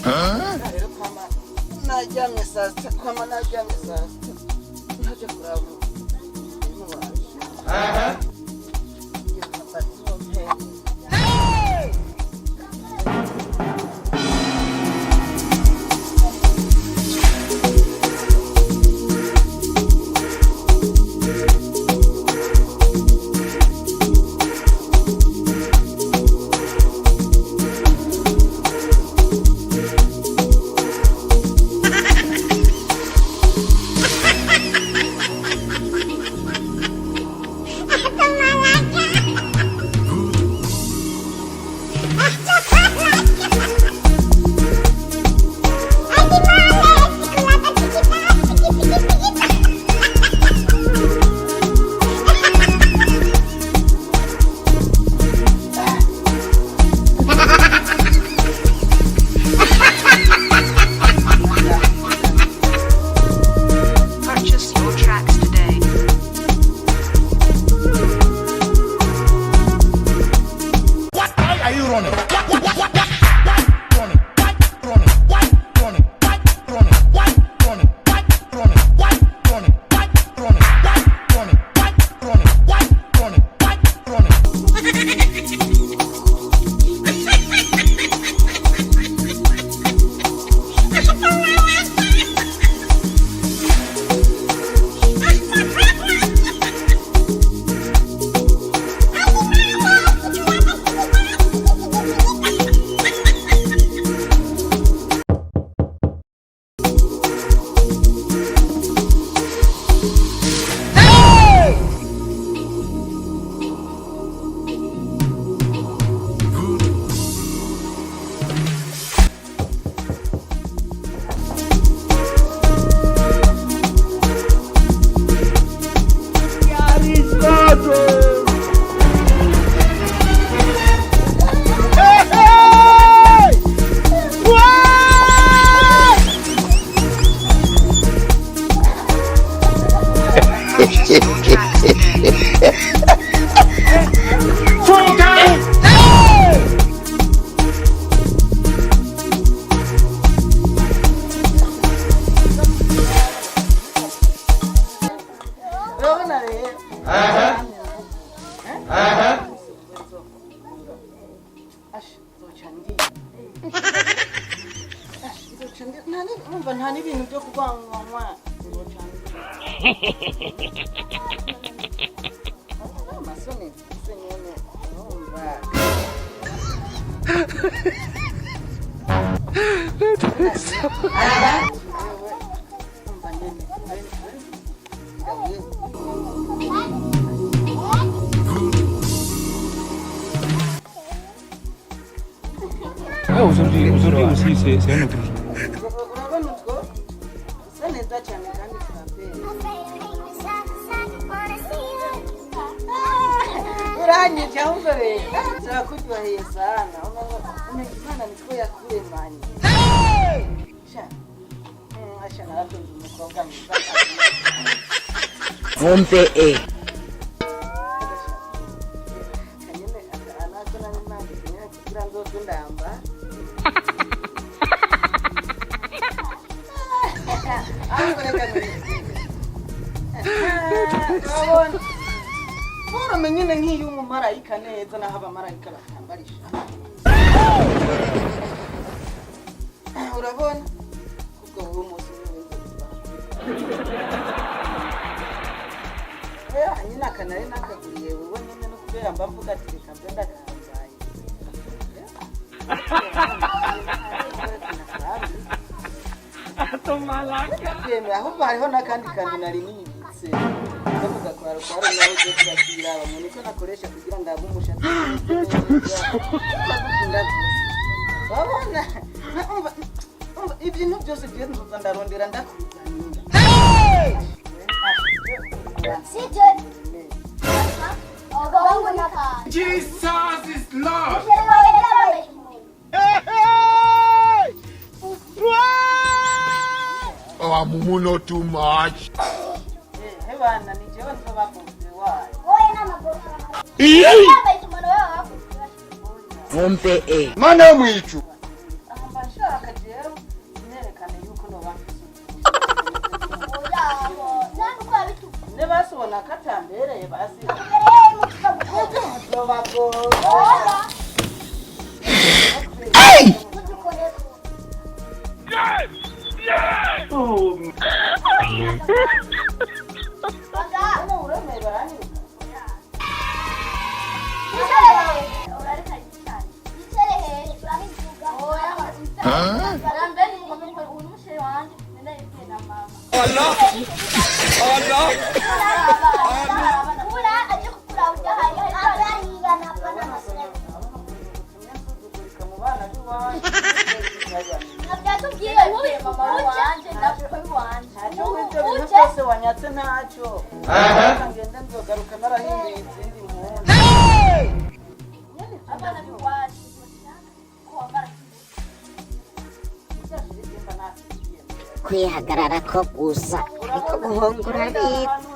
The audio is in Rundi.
Rero kwama najyamye saa sita ntajya kuraba nta n'ibintu byo kuvangwa amasoni senyene umva Aujourd'hui aussi c'est un autre jour. menyine nk'iyo umumarayika neza naho abamarayika batambarisha urabona ubwo uwo munsi nyine akanari nakaguriye wowe nyine no kubera mbavuga ati reka mbe ndakambaye ahubwo hariho n'akandi kantu nari nibitse ndavuga ko harukora nawe cyo kurakira bamwe niko nakoresha kugira ngo abe umushatsi babona ibintu byose byo nzuza ndarondera ndakuzanira Jesus is Lord. Oh, I'm not too much. Mana mwichu. Ambashaka je ne basubona katambereye basi wanyatse ntacyo ngende nzogaruka narahinduye izindi mpunzi kwihagarara ko gusa ariko guhonga urabizi